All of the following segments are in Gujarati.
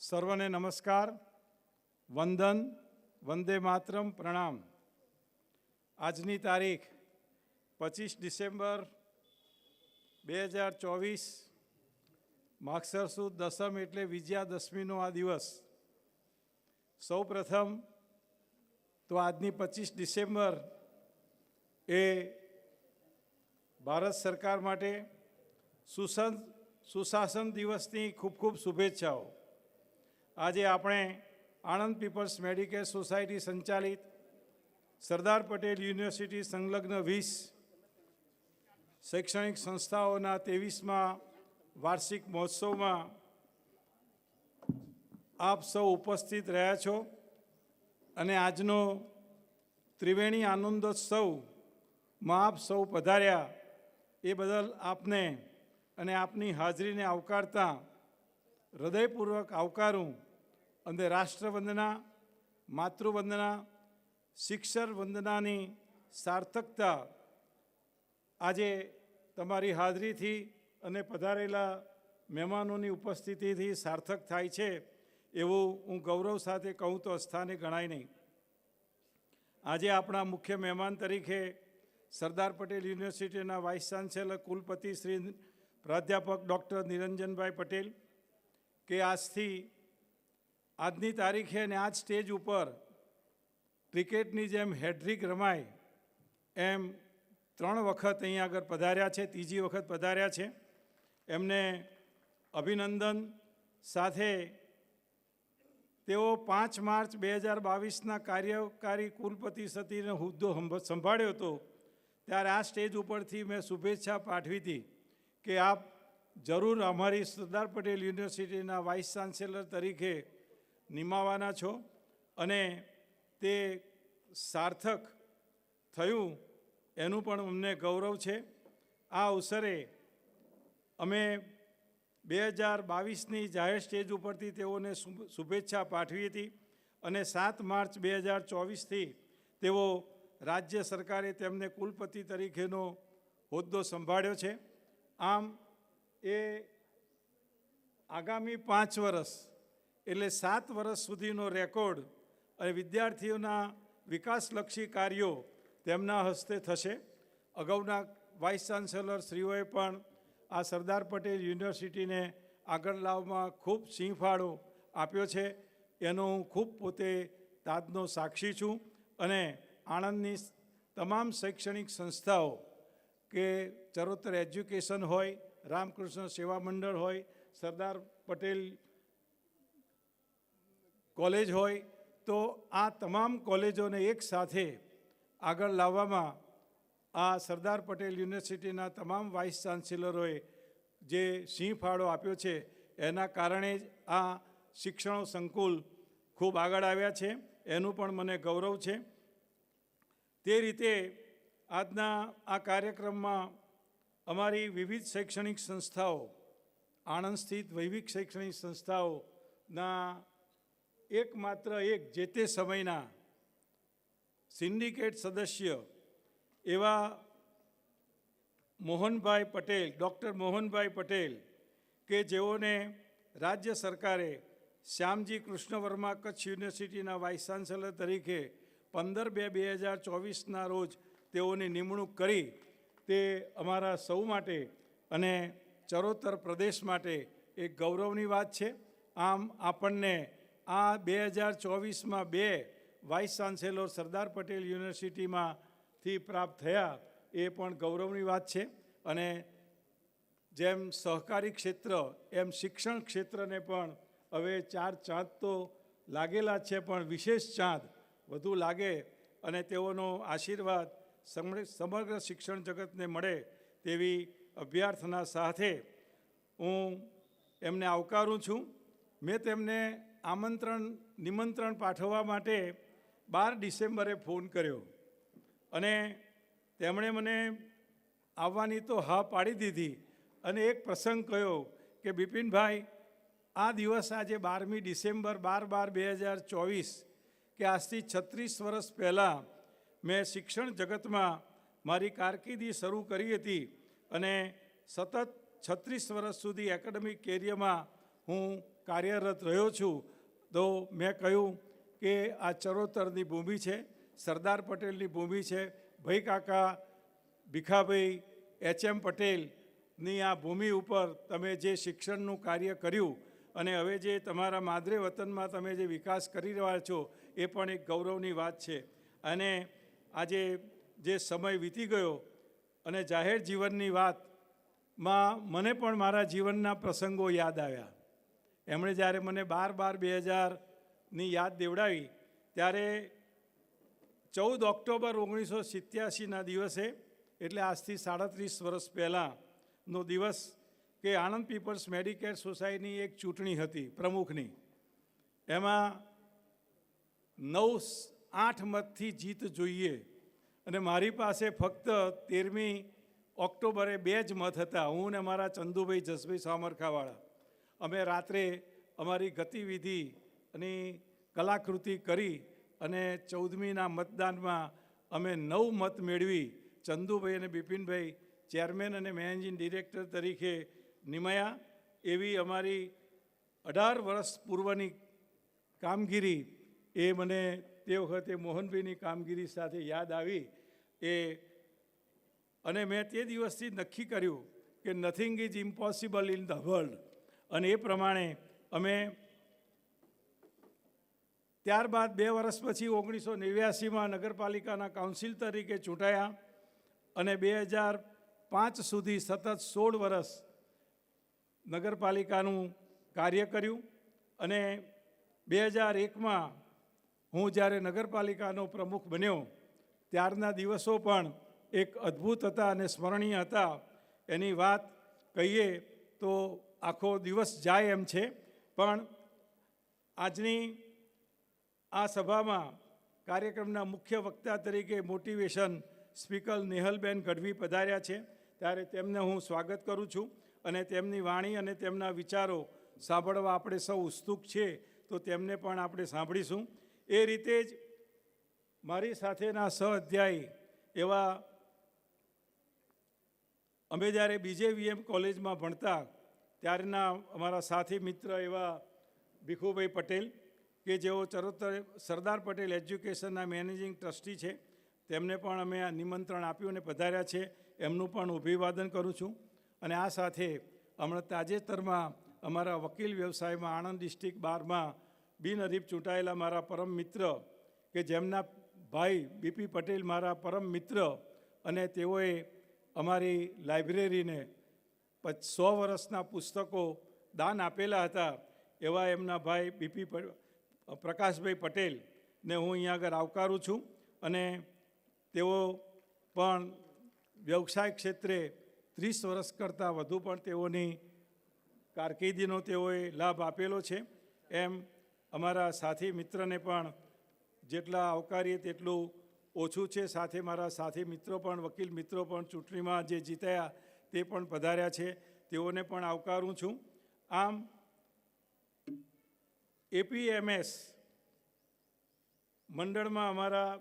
સર્વને નમસ્કાર, વંદન, વંદે માતરમ, પ્રણામ। આજની તારીખ 25 ડિસેમ્બર 2024 માગસર સુદ દસમ એટલે વિજયાદશમીનો આ દિવસ। સૌ પ્રથમ તો આજની 25 ડિસેમ્બર એ ભારત સરકાર માટે સુશાસન દિવસની ખૂબ ખૂબ શુભેચ્છાઓ। આજે આપણે આણંદ પીપલ્સ મેડિકેર સોસાયટી સંચાલિત સરદાર પટેલ યુનિવર્સિટી સંલગ્ન 20 શૈક્ષણિક સંસ્થાઓના 23મા વાર્ષિક મહોત્સવમાં આપ સૌ ઉપસ્થિત રહ્યા છો અને આજનો ત્રિવેણી આનંદોત્સવમાં આપ સૌ પધાર્યા એ બદલ આપને અને આપની હાજરીને આવકારતા હૃદયપૂર્વક આવકારું અને રાષ્ટ્રવંદના, માતૃવંદના, શિક્ષર વંદનાની સાર્થકતા આજે તમારી હાજરીથી અને પધારેલા મહેમાનોની ઉપસ્થિતિથી સાર્થક થાય છે એવું હું ગૌરવ સાથે કહું તો અસ્થાને ગણાય નહીં। આજે આપણા મુખ્ય મહેમાન તરીકે સરદાર પટેલ યુનિવર્સિટીના વાઇસ ચાન્સેલર કુલપતિ શ્રી પ્રાધ્યાપક ડૉક્ટર નિરંજનભાઈ પટેલ કે આજની તારીખે અને આ સ્ટેજ ઉપર ક્રિકેટની જેમ હેડ્રિક રમાય એમ 3 વખત અહીંયા આગળ પધાર્યા છે, ત્રીજી વખત પધાર્યા છે। એમને અભિનંદન સાથે તેઓ 5 માર્ચ 2022ના કાર્યકારી કુલપતિ સતીનો હોદ્દો સંભાળ્યો હતો ત્યારે આ સ્ટેજ ઉપરથી મેં શુભેચ્છા પાઠવી હતી કે આપ જરૂર અમારી સરદાર પટેલ યુનિવર્સિટીના વાઇસ ચાન્સેલર તરીકે નિમાવાના છો અને તે સાર્થક થયું એનું પણ અમને ગૌરવ છે। આ અવસરે અમે 2022ની જાહેર સ્ટેજ ઉપરથી તેઓને શુભેચ્છા પાઠવી હતી અને 7 માર્ચ 2024થી તેઓ રાજ્ય સરકારે તેમને કુલપતિ તરીકેનો હોદ્દો સંભાળ્યો છે। આમ એ આગામી 5 વર્ષ એટલે 7 વર્ષ સુધીનો રેકોર્ડ અને વિદ્યાર્થીઓના વિકાસલક્ષી કાર્યો તેમના હસ્તે થશે। અગાઉના વાઇસ ચાન્સેલર શ્રીઓએ પણ આ સરદાર પટેલ યુનિવર્સિટીને આગળ લાવવામાં ખૂબ સિંહ ફાળો આપ્યો છે એનો હું ખૂબ પોતે તાજનો સાક્ષી છું અને આણંદની તમામ શૈક્ષણિક સંસ્થાઓ કે ચરોતર એજ્યુકેશન હોય, રામકૃષ્ણ સેવા મંડળ હોય, સરદાર પટેલ કોલેજ હોય તો આ તમામ કોલેજોને એક સાથે આગળ લાવવામાં આ સરદાર પટેલ યુનિવર્સિટીના તમામ વાઇસ ચાન્સેલરોએ જે સિંહ ફાળો આપ્યો છે એના કારણે જ આ શિક્ષણ સંકુલ ખૂબ આગળ આવ્યા છે એનું પણ મને ગૌરવ છે। તે રીતે આજના આ કાર્યક્રમમાં અમારી વિવિધ શૈક્ષણિક સંસ્થાઓ, આણંદ સ્થિત વિવિધ શૈક્ષણિક સંસ્થાઓના એકમાત્ર એક જે તે સમયના સિન્ડિકેટ સદસ્ય એવા મોહનભાઈ પટેલ, ડૉક્ટર મોહનભાઈ પટેલ કે જેઓને રાજ્ય સરકારે શ્યામજી કૃષ્ણ વર્મા કચ્છ યુનિવર્સિટીના વાઇસ ચાન્સેલર તરીકે 15/2/2024ના રોજ તેઓની નિમણૂક કરી તે અમારા સૌ માટે અને ચરોતર પ્રદેશ માટે એક ગૌરવની વાત છે। આમ આપણને આ 2024માં 2 વાઇસ ચાન્સેલર સરદાર પટેલ યુનિવર્સિટીમાંથી પ્રાપ્ત થયા એ પણ ગૌરવની વાત છે અને જેમ સહકારી ક્ષેત્ર એમ શિક્ષણ ક્ષેત્રને પણ હવે 4 ચાંદ તો લાગેલા છે પણ વિશેષ ચાંદ વધુ લાગે અને તેઓનો આશીર્વાદ સમગ્ર શિક્ષણ જગતને મળે તેવી અભ્યર્થના સાથે હું એમને આવકારું છું। મેં તેમને નિમંત્રણ પાઠવવા માટે 12 ડિસેમ્બરે ફોન કર્યો અને તેમણે મને આવવાની તો હા પાડી દીધી અને એક પ્રસંગ કહ્યો કે બિપિનભાઈ આ દિવસ આજે 12મી ડિસેમ્બર 12/12/2024 કે આજથી 36 વર્ષ પહેલાં મેં શિક્ષણ જગતમાં મારી કારકિર્દી શરૂ કરી હતી અને સતત 36 વર્ષ સુધી એકેડેમિક કેરિયરમાં હું કાર્યરત રહ્યો છું તો મેં કહ્યું કે આ ચરોતરની ભૂમિ છે, સરદાર પટેલની ભૂમિ છે, ભાઈ કાકા ભીખાભાઈ એચ.એમ. પટેલની આ ભૂમિ ઉપર તમે જે શિક્ષણનું કાર્ય કર્યું અને હવે જે તમારા માદરે વતનમાં તમે જે વિકાસ કરી રહ્યા છો એ પણ એક ગૌરવની વાત છે. અને આજે જે સમય વીતી ગયો અને જાહેર જીવનની વાતમાં મને પણ મારા જીવનના પ્રસંગો યાદ આવ્યા. એમણે જ્યારે મને 12/12/2000ની યાદ દેવડાવી ત્યારે 14 ઓક્ટોબર 1987ના દિવસે, એટલે આજથી 37 વર્ષ પહેલાંનો દિવસ, કે આણંદ પીપલ્સ મેડિકેર સોસાયટીની એક ચૂંટણી હતી પ્રમુખની. એમાં 9-8 મતથી જીત જોઈએ અને મારી પાસે ફક્ત 13મી ઓક્ટોબરે 2 જ મત હતા. હું ને મારા ચંદુભાઈ જસભાઈ સામરખાવાળા અમે રાત્રે અમારી ગતિવિધિ અને કલાકૃતિ કરી અને 14મીના મતદાનમાં અમે 9 મત મેળવી ચંદુભાઈ અને બિપિનભાઈ ચેરમેન અને મેનેજિંગ ડિરેક્ટર તરીકે નિમાયા. એવી અમારી 18 વર્ષ પૂર્વની કામગીરી એ મને તે વખતે મોહનભાઈની કામગીરી સાથે યાદ આવી. અને મેં તે દિવસથી નક્કી કર્યું કે nothing is impossible in the world. અને એ પ્રમાણે અમે ત્યારબાદ 2 વર્ષ પછી 1989માં નગરપાલિકાના કાઉન્સિલ તરીકે ચૂંટાયા અને 2005 સુધી સતત 16 વર્ષ નગરપાલિકાનું કાર્ય કર્યું. અને 2001માં હું જ્યારે નગરપાલિકાનો પ્રમુખ બન્યો ત્યારના દિવસો પણ એક અદ્ભુત હતા અને સ્મરણીય હતા. એની વાત કહીએ તો આખો દિવસ જાય એમ છે. પણ આજની આ સભામાં કાર્યક્રમના મુખ્ય વક્તા તરીકે મોટિવેશન સ્પીકર નેહલબેન ગઢવી પધાર્યા છે, ત્યારે તેમને હું સ્વાગત કરું છું. અને તેમની વાણી અને તેમના વિચારો સાંભળવા આપણે સૌ ઉત્સુક છે, તો તેમને પણ આપણે સાંભળીશું. એ રીતે જ મારી સાથેના સહઅધ્યાયી એવા અમે જ્યારે BJVM કોલેજમાં ભણતા ત્યારના અમારા સાથી મિત્ર એવા ભીખુભાઈ પટેલ, કે જેઓ સરદાર પટેલ એજ્યુકેશનના મેનેજિંગ ટ્રસ્ટી છે, તેમને પણ અમે આ નિમંત્રણ આપ્યું અને પધાર્યા છે. એમનું પણ અભિવાદન કરું છું. અને આ સાથે હમણાં તાજેતરમાં અમારા વકીલ વ્યવસાયમાં આણંદ ડિસ્ટ્રિક્ટ બારમાં બિનહરીફ ચૂંટાયેલા મારા પરમ મિત્ર, કે જેમના ભાઈ BP પટેલ મારા પરમ મિત્ર, અને તેઓએ અમારી લાઇબ્રેરીને 100 વર્ષના પુસ્તકો દાન આપેલા હતા, એવા એમના ભાઈ BP પ્રકાશભાઈ પટેલને હું અહીંયા આગળ આવકારું છું. અને તેઓ પણ વ્યવસાય ક્ષેત્રે 30 વર્ષ કરતાં વધુ પણ તેઓની કારકિર્દીનો તેઓએ લાભ આપેલો છે. એમ અમારા સાથી મિત્રને પણ જેટલા આવકારીએ તેટલું ઓછું છે. સાથે મારા સાથી મિત્રો પણ, વકીલ મિત્રો પણ ચૂંટણીમાં જે જીત્યા તે પણ પધાર્યા છે, તેઓને પણ આવકારું છું. આમ APMS મંડળમાં અમારા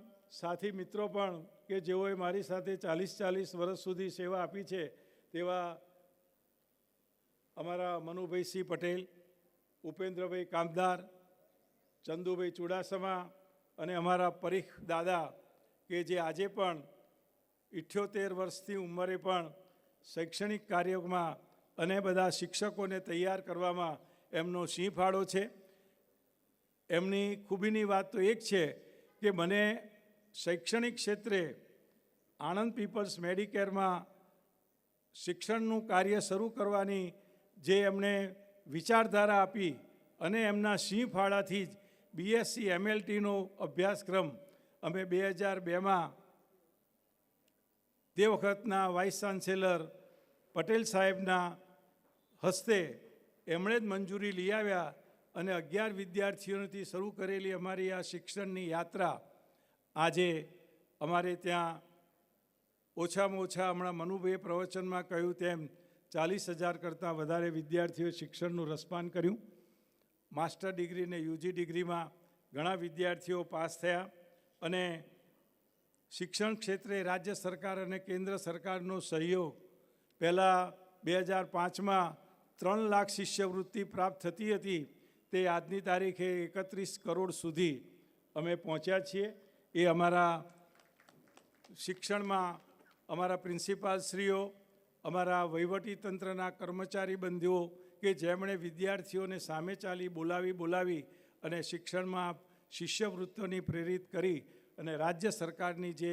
સાથી મિત્રો પણ, કે જેઓએ મારી સાથે 40 વર્ષ સુધી સેવા આપી છે, તેવા અમારા મનુભાઈ સિંહ પટેલ, ઉપેન્દ્રભાઈ કામદાર, ચંદુભાઈ ચુડાસમા અને અમારા પરીખ દાદા, કે જે આજે પણ 78 વર્ષની ઉંમરે પણ શૈક્ષણિક કાર્યોમાં અને બધા શિક્ષકોને તૈયાર કરવામાં એમનો સિંહ ફાળો છે. એમની ખૂબીની વાત તો એક છે કે મને શૈક્ષણિક ક્ષેત્રે આણંદ પીપલ્સ મેડિકેરમાં શિક્ષણનું કાર્ય શરૂ કરવાની જે એમણે વિચારધારા આપી અને એમના સિંહ ફાળાથી જ BSc MLTનો અભ્યાસક્રમ અમે 2002માં તે વખતના વાઇસ ચાન્સેલર પટેલ સાહેબના હસ્તે એમણે જ મંજૂરી લઈ આવ્યા. અને 11 વિદ્યાર્થીઓથી શરૂ કરેલી અમારી આ શિક્ષણની યાત્રા આજે અમારે ત્યાં ઓછામાં ઓછા, હમણાં મનુભાઈએ પ્રવચનમાં કહ્યું તેમ, 40,000 કરતાં વધારે વિદ્યાર્થીઓએ શિક્ષણનું રસપાન કર્યું. માસ્ટર ડિગ્રી અને UG ડિગ્રીમાં ઘણા વિદ્યાર્થીઓ પાસ થયા. અને શિક્ષણ ક્ષેત્રે રાજ્ય સરકાર અને કેન્દ્ર સરકારનો સહયોગ પહેલાં 2005માં 3 લાખ શિષ્યવૃત્તિ પ્રાપ્ત થતી હતી તે આજની તારીખે 31 કરોડ સુધી અમે પહોંચ્યા છીએ. એ અમારા શિક્ષણમાં અમારા પ્રિન્સિપાલશ્રીઓ, અમારા વહીવટીતંત્રના કર્મચારી બંધુઓ કે જેમણે વિદ્યાર્થીઓને સામે ચાલી બોલાવી અને શિક્ષણમાં શિષ્યવૃત્તિઓની પ્રેરિત કરી અને રાજ્ય સરકારની જે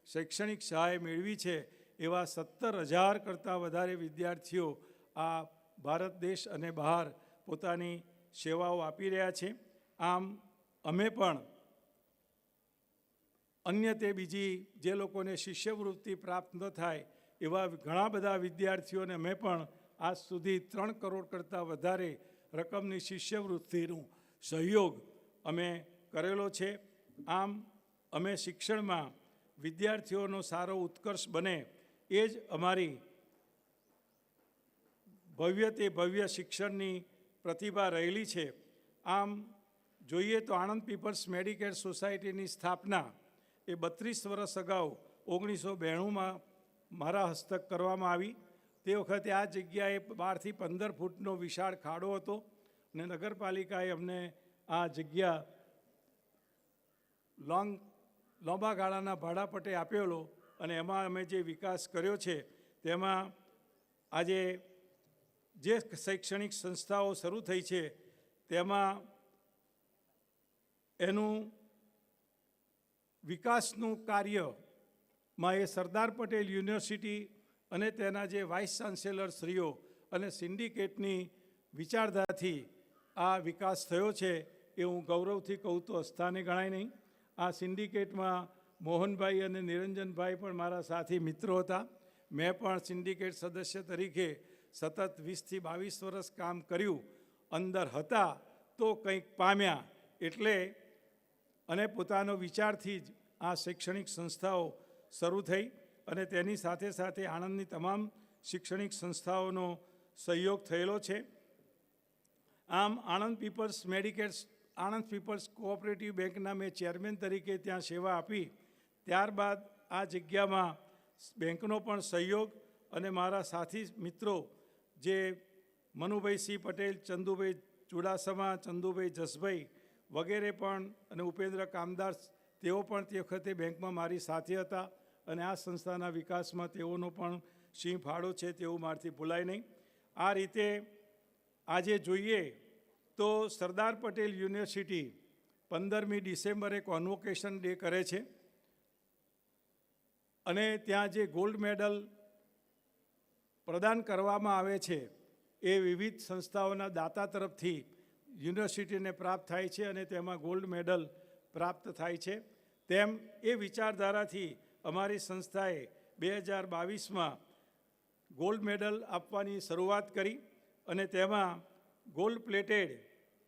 શૈક્ષણિક સહાય મેળવી છે એવા 17,000 કરતાં વધારે વિદ્યાર્થીઓ આ ભારત દેશ અને બહાર પોતાની સેવાઓ આપી રહ્યા છે. આમ અમે પણ અન્ય તે બીજી જે લોકોને શિષ્યવૃત્તિ પ્રાપ્ત ન થાય એવા ઘણા બધા વિદ્યાર્થીઓને અમે પણ આજ સુધી 3 કરોડ કરતાં વધારે રકમની શિષ્યવૃત્તિનું સહયોગ અમે કરેલો છે. આમ અમે શિક્ષણમાં વિદ્યાર્થીઓનો સારો ઉત્કર્ષ બને એ જ અમારી ભવ્ય તે ભવ્ય શિક્ષણની પ્રતિભા રહેલી છે. આમ જોઈએ તો આણંદ પીપલ્સ મેડિકેર સોસાયટીની સ્થાપના એ 32 વર્ષ અગાઉ 1992માં મારા હસ્તક કરવામાં આવી. તે વખતે આ જગ્યાએ 12 થી 15 ફૂટનો વિશાળ ખાડો હતો અને નગરપાલિકાએ અમને આ જગ્યા લાંબા ગાળાના ભાડાપટ્ટે આપેલો અને એમાં અમે જે વિકાસ કર્યો છે તેમાં આજે જે શૈક્ષણિક સંસ્થાઓ શરૂ થઈ છે તેમાં એનું વિકાસનું કાર્યમાં એ સરદાર પટેલ યુનિવર્સિટી અને તેના જે વાઇસ ચાન્સેલરશ્રીઓ અને સિન્ડિકેટની વિચારધારાથી આ વિકાસ થયો છે એ હું ગૌરવથી કહું તો અસ્થાને ગણાય નહીં. આ સિન્ડિકેટમાં મોહનભાઈ અને નિરંજનભાઈ પણ મારા સાથી મિત્રો હતા. મેં પણ સિન્ડિકેટ સદસ્ય તરીકે સતત 20થી 22 વર્ષ કામ કર્યું. અંદર હતા તો કંઈક પામ્યા એટલે અને પોતાનો વિચારથી જ આ શૈક્ષણિક સંસ્થાઓ શરૂ થઈ અને તેની સાથે સાથે આણંદની તમામ શૈક્ષણિક સંસ્થાઓનો સહયોગ થયેલો છે. આમ આણંદ પીપલ્સ કોઓપરેટિવ બેંકના મેં ચેરમેન તરીકે ત્યાં સેવા આપી. ત્યારબાદ આ જગ્યામાં બેંકનો પણ સહયોગ અને મારા સાથી મિત્રો જે મનુભાઈ સિંહ પટેલ, ચંદુભાઈ ચુડાસમા, ચંદુભાઈ જસભાઈ વગેરે પણ અને ઉપેન્દ્ર કામદાર તેઓ પણ તે વખતે બેંકમાં મારી સાથે હતા અને આ સંસ્થાના વિકાસમાં તેઓનો પણ સિંહ ફાળો છે તેવું મારાથી ભૂલાય નહીં. આ રીતે આજે જોઈએ તો સરદાર પટેલ યુનિવર્સિટી 15મી ડિસેમ્બરે કોન્વોકેશન ડે કરે છે અને ત્યાં જે ગોલ્ડ મેડલ પ્રદાન કરવામાં આવે છે એ વિવિધ સંસ્થાઓના દાતા તરફથી યુનિવર્સિટીને પ્રાપ્ત થાય છે અને તેમાં ગોલ્ડ મેડલ પ્રાપ્ત થાય છે. તેમ એ વિચારધારાથી અમારી સંસ્થાએ 2022માં ગોલ્ડ મેડલ આપવાની શરૂઆત કરી અને તેમાં ગોલ્ડ પ્લેટેડ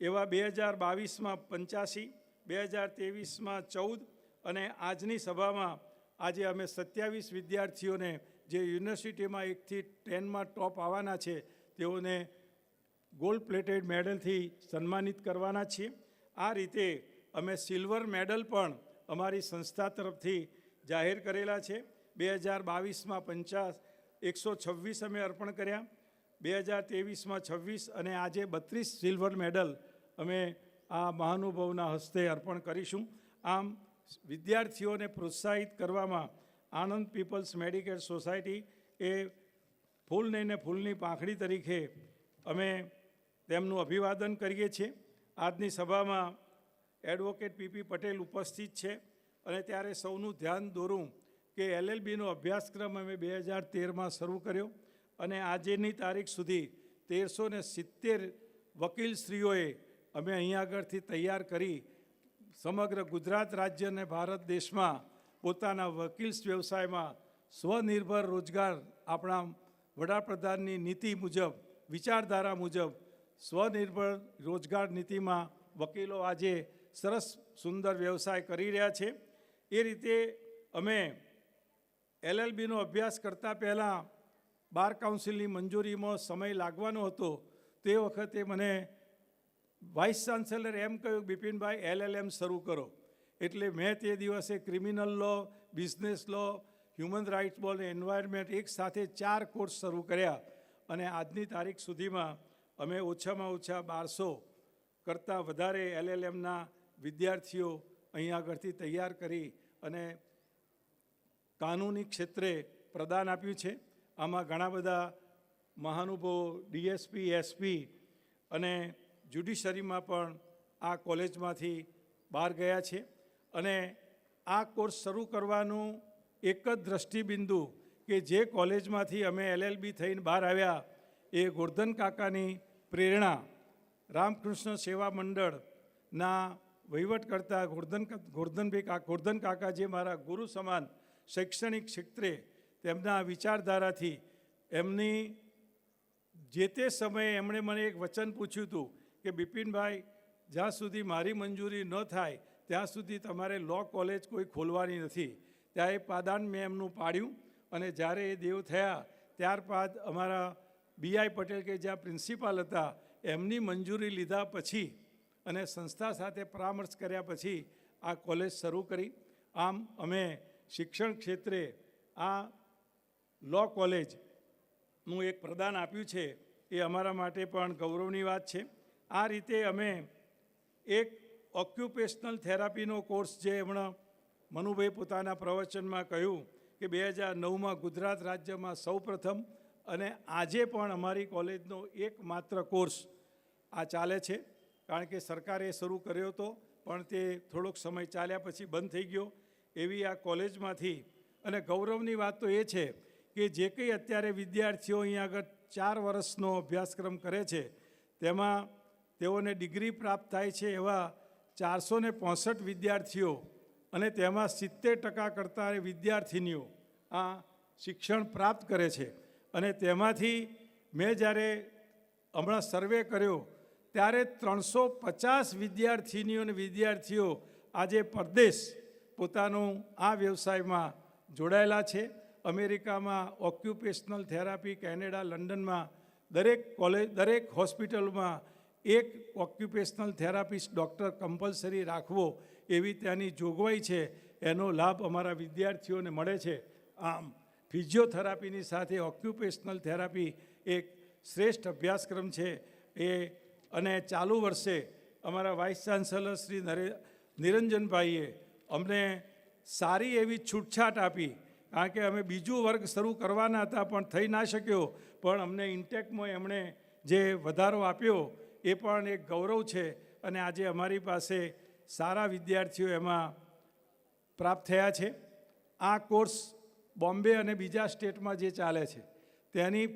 એવા 2022માં 85, 2023માં 14 અને આજની સભામાં આજે અમે 27 વિદ્યાર્થીઓને જે યુનિવર્સિટીમાં 1 થી 10માં ટોપ આવવાના છે તેઓને ગોલ્ડ પ્લેટેડ મેડલથી સન્માનિત કરવાના છીએ. આ રીતે અમે સિલ્વર મેડલ પણ અમારી સંસ્થા તરફથી જાહેર કરેલા છે. 2022માં 126 અમે અર્પણ કર્યા, 2023માં 26 અને આજે 32 સિલ્વર મેડલ અમે આ મહાનુભાવના હસ્તે અર્પણ કરીશું. આમ વિદ્યાર્થીઓને પ્રોત્સાહિત કરવામાં આણંદ પીપલ્સ મેડિકેર સોસાયટી એ ફૂલને ને ફૂલની પાંખડી તરીકે અમે તેમનું અભિવાદન કરીએ છીએ. આજની સભામાં એડવોકેટ પીપી પટેલ ઉપસ્થિત છે અને ત્યારે સૌનું ધ્યાન દોરું કે LLBનો અભ્યાસક્રમ અમે 2013માં શરૂ કર્યો અને આજની તારીખ સુધી 1370 વકીલશ્રીઓએ અમે અહીં આગળથી તૈયાર કરી સમગ્ર ગુજરાત રાજ્ય અને ભારત દેશમાં પોતાના વકીલ વ્યવસાયમાં સ્વનિર્ભર રોજગાર આપણા વડાપ્રધાનની નીતિ મુજબ, વિચારધારા મુજબ સ્વનિર્ભર રોજગાર નીતિમાં વકીલો આજે સરસ સુંદર વ્યવસાય કરી રહ્યા છે. એ રીતે અમે LLBનો અભ્યાસ કરતાં પહેલાં બાર કાઉન્સિલની મંજૂરીમાં સમય લાગવાનો હતો. તે વખતે મને વાઇસ ચાન્સેલર એમ કહ્યું, બિપિનભાઈ LLM શરૂ કરો. એટલે મેં તે દિવસે ક્રિમિનલ લો, બિઝનેસ લો, હ્યુમન રાઇટ્સ લો અને એન્વાયરમેન્ટ એક સાથે 4 કોર્સ શરૂ કર્યા અને આજની તારીખ સુધીમાં અમે ઓછામાં ઓછા 1200 કરતાં વધારે LLMના વિદ્યાર્થીઓ અહીં આગળથી તૈયાર કરી અને કાનૂની ક્ષેત્રે પ્રદાન આપ્યું છે. આમાં ઘણા બધા મહાનુભાવો DSP, SP અને જ્યુડિશરીમાં પણ આ કોલેજમાંથી બહાર ગયા છે. અને આ કોર્સ શરૂ કરવાનું એક જ દ્રષ્ટિબિંદુ કે જે કોલેજમાંથી અમે LLB થઈને બહાર આવ્યા એ ગોરધન કાકાની પ્રેરણા રામકૃષ્ણ સેવા મંડળના વહીવટ કરતા ગોરધન કાકા જે મારા ગુરુ સમાન શૈક્ષણિક ક્ષેત્રે તેમના વિચારધારાથી એમની જે તે સમયે એમણે મને એક વચન પૂછ્યું હતું કે બિપિનભાઈ, જ્યાં સુધી મારી મંજૂરી ન થાય ત્યાં સુધી તમારે લો કોલેજ કોઈ ખોલવાની નથી. ત્યાં એ પાદાન મેં એમનું પાડ્યું અને જ્યારે એ દેવ થયા ત્યારબાદ અમારા BI પટેલ કે જ્યાં પ્રિન્સિપાલ હતા એમની મંજૂરી લીધા પછી અને સંસ્થા સાથે પરામર્શ કર્યા પછી આ કોલેજ શરૂ કરી. આમ અમે શિક્ષણ ક્ષેત્રે આ લો કોલેજનું એક પ્રદાન આપ્યું છે એ અમારા માટે પણ ગૌરવની વાત છે. આ રીતે અમે એક ઓક્યુપેશનલ થેરાપીનો કોર્સ જે હમણાં મનુભાઈ પોતાના પ્રવચનમાં કહ્યું કે 2009માં ગુજરાત રાજ્યમાં સૌપ્રથમ અને આજે પણ અમારી કોલેજનો એકમાત્ર કોર્સ આ ચાલે છે. કારણ કે સરકારે શરૂ કર્યો હતો પણ તે થોડોક સમય ચાલ્યા પછી બંધ થઈ ગયો. એવી આ કોલેજમાંથી અને ગૌરવની વાત તો એ છે કે જે કંઈ અત્યારે વિદ્યાર્થીઓ અહીંયા આગળ 4 વર્ષનો અભ્યાસક્રમ કરે છે તેમાં તેઓને ડિગ્રી પ્રાપ્ત થાય છે એવા 465 વિદ્યાર્થીઓ અને તેમાં 70% કરતાં વિદ્યાર્થિનીઓ આ શિક્ષણ પ્રાપ્ત કરે છે. અને તેમાંથી મેં જ્યારે હમણાં સર્વે કર્યો ત્યારે 350 વિદ્યાર્થિનીઓ અને વિદ્યાર્થીઓ આજે પરદેશ પોતાનું આ વ્યવસાયમાં જોડાયેલા છે. અમેરિકામાં ઓક્યુપેશનલ થેરાપી, કેનેડા, લંડનમાં દરેક હોસ્પિટલમાં એક ઓક્યુપેશનલ થેરાપિસ્ટ ડૉક્ટર કમ્પલસરી રાખવો એવી ત્યાંની જોગવાઈ છે. એનો લાભ અમારા વિદ્યાર્થીઓને મળે છે. આમ ફિઝિયોથેરાપીની સાથે ઓક્યુપેશનલ થેરાપી એક શ્રેષ્ઠ અભ્યાસક્રમ છે એ. અને ચાલુ વર્ષે અમારા વાઇસ ચાન્સેલર શ્રી નિરંજનભાઈએ અમને સારી એવી છૂટછાટ આપી. કારણ કે અમે બીજું વર્ગ શરૂ કરવાના હતા પણ થઈ ના શક્યો, પણ અમને ઇન્ટેકમાં એમણે જે વધારો આપ્યો એ પણ એક ગૌરવ છે. અને આજે અમારી પાસે સારા વિદ્યાર્થીઓ એમાં પ્રાપ્ત થયા છે. આ કોર્સ બોમ્બે અને બીજા સ્ટેટમાં જે ચાલે છે તેની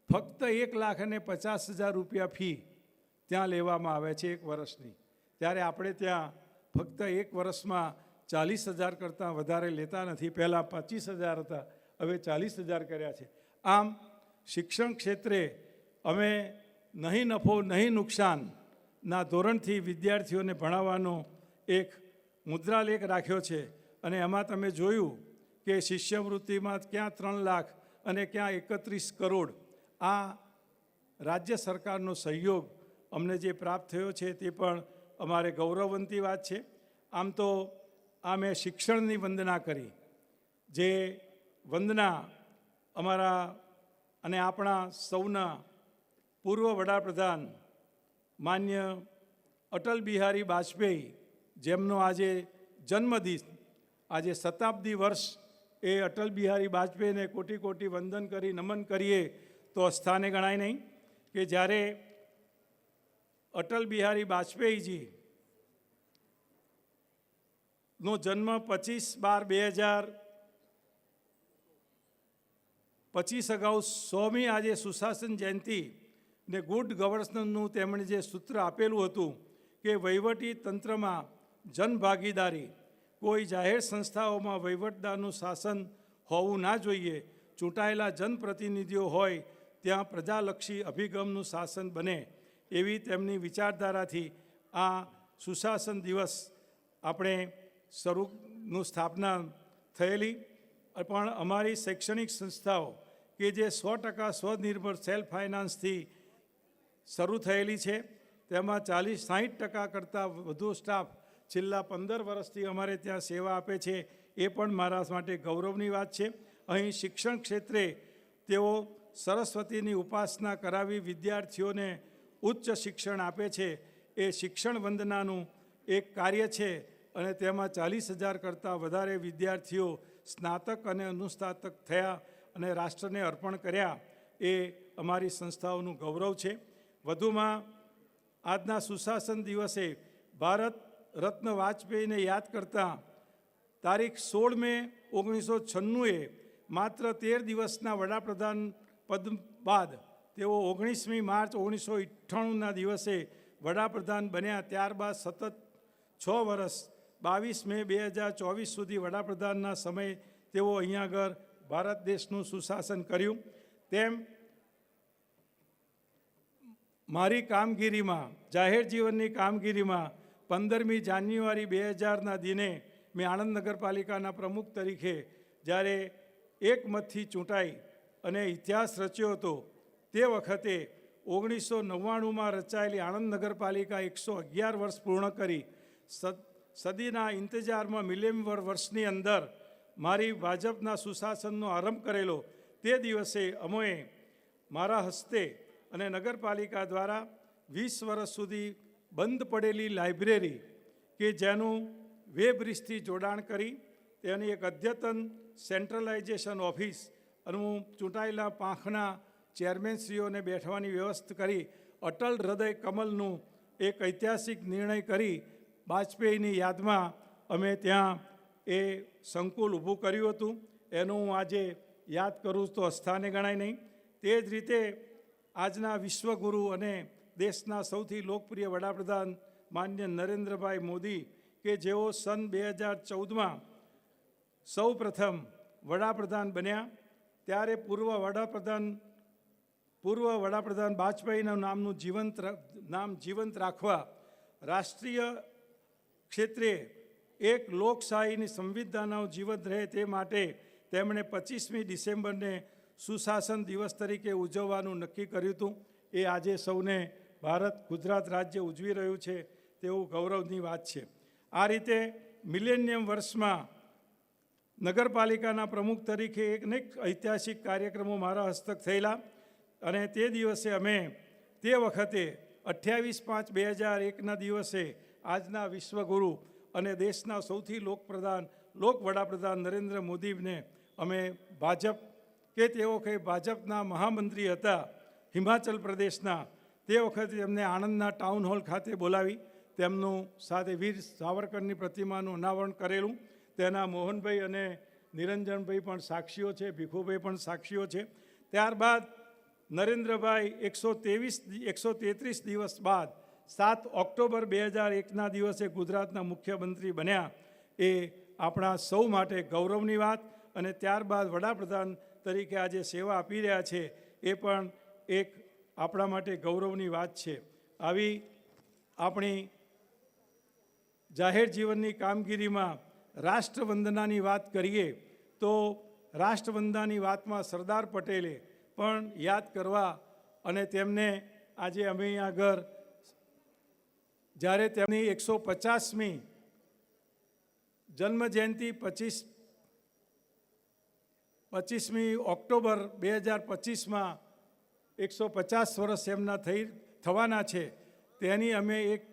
ફક્ત 1,50,000 રૂપિયા ફી ત્યાં લેવામાં આવે છે એક વર્ષની. ત્યારે આપણે ત્યાં ફક્ત એક વર્ષમાં 40,000 કરતાં વધારે લેતા નથી. પહેલાં 25,000 હતા, હવે 40,000 કર્યા છે. આમ શિક્ષણ ક્ષેત્રે અમે નહીં નફો નહીં નુકસાનના ધોરણથી વિદ્યાર્થીઓને ભણાવવાનો એક મુદ્રાલેખ રાખ્યો છે. અને એમાં તમે જોયું કે શિષ્યવૃત્તિમાં ક્યાં 3 લાખ અને ક્યાં 31 કરોડ આ રાજ્ય સરકારનો સહયોગ અમને જે પ્રાપ્ત થયો છે તે પણ અમારે ગૌરવવંતી વાત છે. આમ તો આ મેં શિક્ષણની વંદના કરી, જે વંદના અમારા અને આપણા સૌના પૂર્વ વડાપ્રધાન માન્ય અટલ બિહારી વાજપેયી, જેમનો આજે જન્મદિન, આજે શતાબ્દી વર્ષ, એ અટલ બિહારી વાજપેયીને કોટી કોટી વંદન કરી નમન કરીએ તો અસ્થાને ગણાય નહીં. કે જ્યારે અટલ બિહારી વાજપેયીજી નો જન્મ 25/12/2025 અગાઉ 100મી આજે સુશાસન જયંતિ ને ગુડ ગવર્નન્સનું તેમણે જે સૂત્ર આપેલું હતું કે વહીવટી તંત્રમાં જનભાગીદારી, કોઈ જાહેર સંસ્થાઓમાં વહીવટદારનું શાસન હોવું ના જોઈએ, ચૂંટાયેલા જનપ્રતિનિધિઓ હોય ત્યાં પ્રજાલક્ષી અભિગમનું શાસન બને, એવી તેમની વિચારધારાથી આ સુશાસન દિવસ આપણે શરૂનું સ્થાપના થયેલી. પણ અમારી શૈક્ષણિક સંસ્થાઓ કે જે 100% સ્વનિર્ભર સેલ્ફ ફાઇનાન્સથી શરૂ થયેલી છે, તેમાં 40-60% કરતાં વધુ સ્ટાફ છેલ્લા 15 વર્ષથી અમારે ત્યાં સેવા આપે છે. એ પણ મારા માટે ગૌરવની વાત છે. અહીં શિક્ષણ ક્ષેત્રે તેઓ સરસ્વતીની ઉપાસના કરાવી વિદ્યાર્થીઓને ઉચ્ચ શિક્ષણ આપે છે એ શિક્ષણ વંદનાનું એક કાર્ય છે અને તેમાં 40,000 કરતાં વધારે વિદ્યાર્થીઓ સ્નાતક અને અનુસ્નાતક થયા અને રાષ્ટ્રને અર્પણ કર્યા એ અમારી સંસ્થાઓનું ગૌરવ છે. વધુમાં આજના સુશાસન દિવસે ભારત રત્ન વાજપેયીને યાદ કરતાં તારીખ 16 મે 1996 માત્ર 13 દિવસના વડાપ્રધાન પદ બાદ તેઓ 19મી માર્ચ 1998ના દિવસે વડાપ્રધાન બન્યા. ત્યારબાદ સતત 6 વર્ષ 22 મે 2024 સુધી વડાપ્રધાનના સમયે તેઓ અહીંયા આગળ ભારત દેશનું સુશાસન કર્યું. તેમ મારી કામગીરીમાં, જાહેર જીવનની કામગીરીમાં 15મી જાન્યુઆરી 2000ના દિને મેં આણંદ નગરપાલિકાના પ્રમુખ તરીકે જ્યારે એકમતથી ચૂંટાઈ અને ઇતિહાસ રચ્યો હતો, તે વખતે 1999માં રચાયેલી આણંદ નગરપાલિકા 111 વર્ષ પૂર્ણ કરી સદીના ઇંતજારમાં મિલિયન વર્ષની અંદર મારી ભાજપના સુશાસનનો આરંભ કરેલો. તે દિવસે અમોએ મારા હસ્તે અને નગરપાલિકા દ્વારા 20 વર્ષ સુધી બંધ પડેલી લાઇબ્રેરી કે જેનું વેબ બ્રિજથી જોડાણ કરી તેની એક અદ્યતન સેન્ટ્રલાઇઝેશન ઓફિસ અને હું ચૂંટાયેલા પાંખના ચેરમેનશ્રીઓને બેઠવાની વ્યવસ્થા કરી અટલ હૃદય કમલનું એક ઐતિહાસિક નિર્ણય કરી વાજપેયીની યાદમાં અમે ત્યાં એ સંકુલ ઊભું કર્યું હતું. એનું હું આજે યાદ કરું તો અસ્થાને ગણાય નહીં. તે જ રીતે આજના વિશ્વગુરુ અને દેશના સૌથી લોકપ્રિય વડાપ્રધાન માન્ય નરેન્દ્રભાઈ મોદી કે જેઓ સન 2014માં સૌ પ્રથમ વડાપ્રધાન બન્યા, ત્યારે પૂર્વ વડાપ્રધાન વાજપેયીના નામ જીવંત રાખવા રાષ્ટ્રીય ક્ષેત્રે એક લોકશાહીની સંવિધાનો જીવંત રહે તે માટે તેમણે 25મી ડિસેમ્બરને સુશાસન દિવસ તરીકે ઉજવવાનું નક્કી કર્યું હતું. એ આજે સૌને ગુજરાત રાજ્ય ઉજવી રહ્યું છે તેવું ગૌરવની વાત છે. આ રીતે મિલેનિયમ વર્ષમાં નગરપાલિકાના પ્રમુખ તરીકે અનેક ઐતિહાસિક કાર્યક્રમો મારા હસ્તક થયેલા અને તે દિવસે અમે તે વખતે 28/5/2001ના દિવસે આજના વિશ્વગુરુ અને દેશના સૌથી વડાપ્રધાન નરેન્દ્ર મોદીને અમે ભાજપ કે તેઓ કંઈ ભાજપના મહામંત્રી હતા હિમાચલ પ્રદેશના, તે વખતે તેમને આણંદના ટાઉન હોલ ખાતે બોલાવી તેમનું સાથે વીર સાવરકરની પ્રતિમાનું અનાવરણ કરેલું. તેના મોહનભાઈ અને નિરંજનભાઈ પણ સાક્ષીઓ છે, ભીખુભાઈ પણ સાક્ષીઓ છે. ત્યારબાદ નરેન્દ્રભાઈ 133 દિવસ બાદ 7 ઓક્ટોબર 2001ના દિવસે ગુજરાતના મુખ્યમંત્રી બન્યા. એ આપણા સૌ માટે ગૌરવની વાત અને ત્યારબાદ વડાપ્રધાન તરીકે આજે સેવા આપી રહ્યા છે એ પણ એક આપણા માટે ગૌરવની વાત છે. આવી આપણી જાહેર જીવનની કામગીરીમાં રાષ્ટ્રવંદનાની વાત કરીએ તો રાષ્ટ્રવંદનાની વાતમાં સરદાર પટેલે પણ યાદ કરવા અને તેમને આજે અમે આગળ જ્યારે તેમની 150મી જન્મજયંતિ 25મી ઓક્ટોબર 2025માં 150 વર્ષ એમના થવાના છે. તેની અમે એક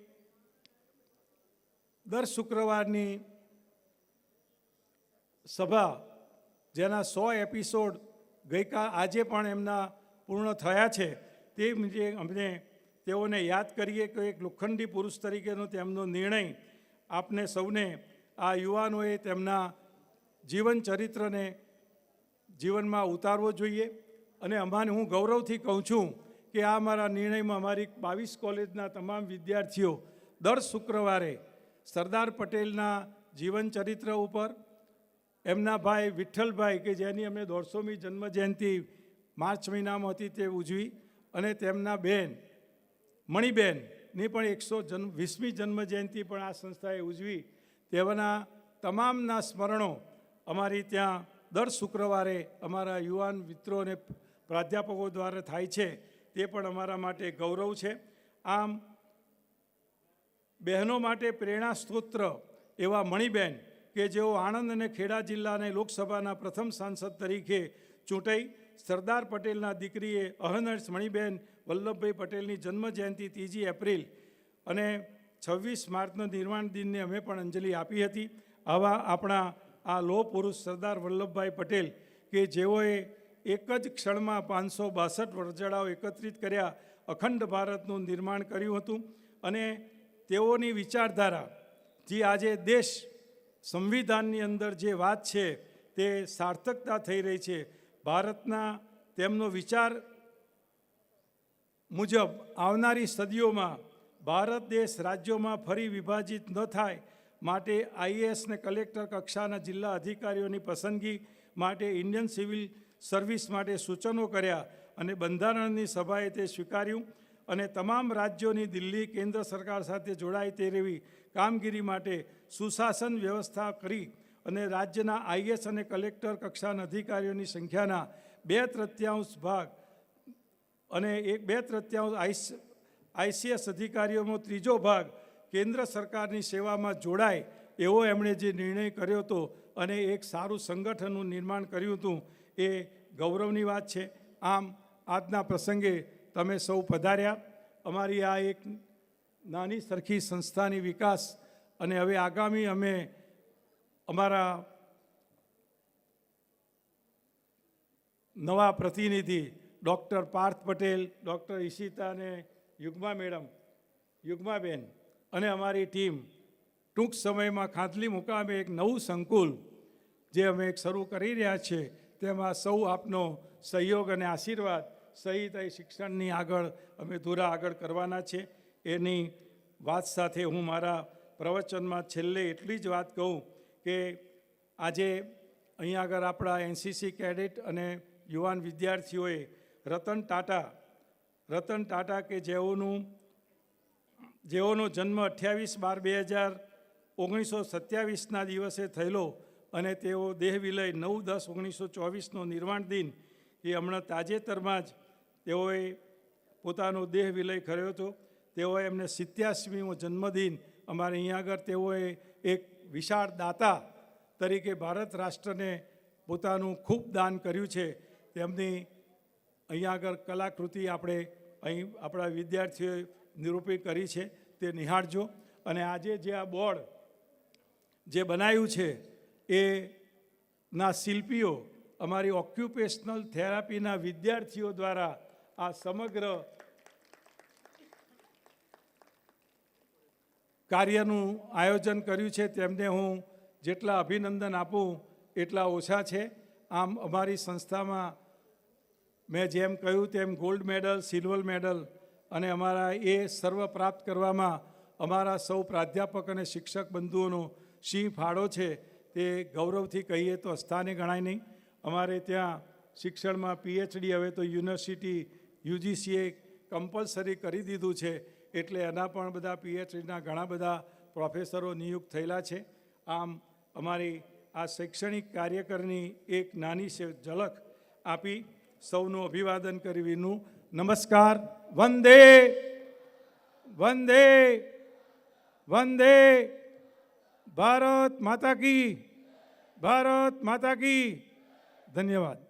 દર શુક્રવારની સભા જેના 100 એપિસોડ આજે પણ એમના પૂર્ણ થયા છે, તે અમને તેઓને યાદ કરીએ કે એક લોખંડી પુરુષ તરીકેનો તેમનો નિર્ણય આપને સૌને આ યુવાનોએ તેમના જીવન ચરિત્રને જીવનમાં ઉતારવો જોઈએ. અને હું ગૌરવથી કહું છું કે આ મારા નિર્ણયમાં અમારી 22 કોલેજના તમામ વિદ્યાર્થીઓ દર શુક્રવારે સરદાર પટેલના જીવન ચરિત્ર ઉપર એમના ભાઈ વિઠ્ઠલભાઈ કે જેની અમે 150મી જન્મજયંતિ માર્ચ મહિનામાં હતી તે ઉજવી અને તેમના બેન મણિબેનની પણ 120મી જન્મજયંતિ પણ આ સંસ્થાએ ઉજવી. તેઓના તમામના સ્મરણો અમારી ત્યાં દર શુક્રવારે અમારા યુવાન મિત્રો અને પ્રાધ્યાપકો દ્વારા થાય છે. તે પણ અમારા માટે ગૌરવ છે. આમ બહેનો માટે પ્રેરણા સ્ત્રોત્ર એવા મણિબેન કે જેઓ આણંદ અને ખેડા જિલ્લાને લોકસભાના પ્રથમ સાંસદ તરીકે ચૂંટાઈ સરદાર પટેલના દીકરીએ અહનર્ષ મણિબેન વલ્લભભાઈ પટેલની જન્મજયંતિ 3 એપ્રિલ અને 26 માર્ચનો નિર્વાણ દિનને અમે પણ અંજલિ આપી હતી. આવા આપણા આ લોહ પુરુષ સરદાર વલ્લભભાઈ પટેલ કે જેઓએ એક જ ક્ષણમાં 562 વરજડાઓ એકત્રિત કર્યા, અખંડ ભારતનું નિર્માણ કર્યું હતું. અને તેઓની વિચારધારા જે આજે દેશ સંવિધાનની અંદર જે વાત છે તે સાર્થકતા થઈ રહી છે. ભારતના તેમનો વિચાર મુજબ આવનારી સદીઓમાં ભારત દેશ રાજ્યોમાં ફરી વિભાજિત ન થાય માટે આઈએએસ ને કલેક્ટર કક્ષાના જિલ્લા અધિકારીઓની પસંદગી માટે ઇન્ડિયન સિવિલ સર્વિસ માટે સૂચનો કર્યા અને બંધારણની સભાએ તે સ્વીકાર્યું. અને તમામ રાજ્યોની દિલ્હી કેન્દ્ર સરકાર સાથે જોડાય તેવી કામગીરી માટે સુશાસન વ્યવસ્થા કરી અને રાજ્યના આઈએએસ અને કલેક્ટર કક્ષાના અધિકારીઓની સંખ્યાના 2/3 ભાગ અને 2/3 આઈસીએસ અધિકારીઓનો 3જો ભાગ કેન્દ્ર સરકારની સેવામાં જોડાય એવો એમણે જે નિર્ણય કર્યો હતો અને એક સારું સંગઠનનું નિર્માણ કર્યું હતું, એ ગૌરવની વાત છે. આમ આજના પ્રસંગે તમે સૌ પધાર્યા. અમારી આ એક નાની સરખી સંસ્થાની વિકાસ અને હવે આગામી અમે અમારા નવા પ્રતિનિધિ ડૉક્ટર પાર્થ પટેલ, ડૉક્ટર ઈશિતા અને યુગ્માબેન અને અમારી ટીમ ટૂંક સમયમાં ખાંતલી મુકામે એક નવું સંકુલ જે અમે એક શરૂ કરી રહ્યા છીએ, તેમાં સૌ આપનો સહયોગ અને આશીર્વાદ સહિત શિક્ષણની અમે ધુરા આગળ કરવાના છે. એની વાત સાથે હું મારા પ્રવચનમાં છેલ્લે એટલી જ વાત કહું કે આજે અહીંયા આગળ આપણા એનસીસી કેડેટ અને યુવાન વિદ્યાર્થીઓએ રતન ટાટા કે જેઓનો જન્મ 28/12/1927ના દિવસે થયેલો અને તેઓ દેહ વિલય 9/10/1924નો નિર્વાણ દિન એ હમણાં તાજેતરમાં જ તેઓએ પોતાનો દેહ વિલય કર્યો હતો. તેઓએ એમને 87મી જન્મદિન અમારે અહીંયા આગળ તેઓએ એક વિશાળ દાતા તરીકે ભારત રાષ્ટ્રને પોતાનું ખૂબ દાન કર્યું છે. તેમની અહીંયા આગળ કલાકૃતિ આપણે અહીં આપણા વિદ્યાર્થીઓએ નિરૂપિત કરી છે, તે નિહાળજો. અને આજે જે આ બોર્ડ જે બનાવ્યું છે એ ના શિલ્પીઓ અમારી ઓક્યુપેશનલ થેરાપીના વિદ્યાર્થીઓ દ્વારા આ સમગ્ર કાર્યનું આયોજન કર્યું છે. તેમને હું જેટલા અભિનંદન આપું એટલા ઓછા છે. આમ અમારી સંસ્થામાં મેં જેમ કહ્યું તેમ ગોલ્ડ મેડલ, સિલ્વર મેડલ અને અમારા એ સર્વ પ્રાપ્ત કરવામાં અમારા સૌ પ્રાધ્યાપક અને શિક્ષક બંધુઓનો સિંહ ફાળો છે. તે ગૌરવથી કહીએ તો અસ્થાને ગણાય નહીં. અમારે ત્યાં શિક્ષણમાં પીએચડી હવે તો યુનિવર્સિટી યુજીસીએ કમ્પલસરી કરી દીધું છે, એટલે એના પણ બધા પીએચડીના ઘણા બધા પ્રોફેસરો નિયુક્ત થયેલા છે. આમ અમારી આ શૈક્ષણિક કાર્યકરની એક નાની ઝલક આપી સૌનું અભિવાદન કરી વિનું નમસ્કાર. વંદે વંદે વંદે ભારત માતા કી, ભારત માતા કી. ધન્યવાદ.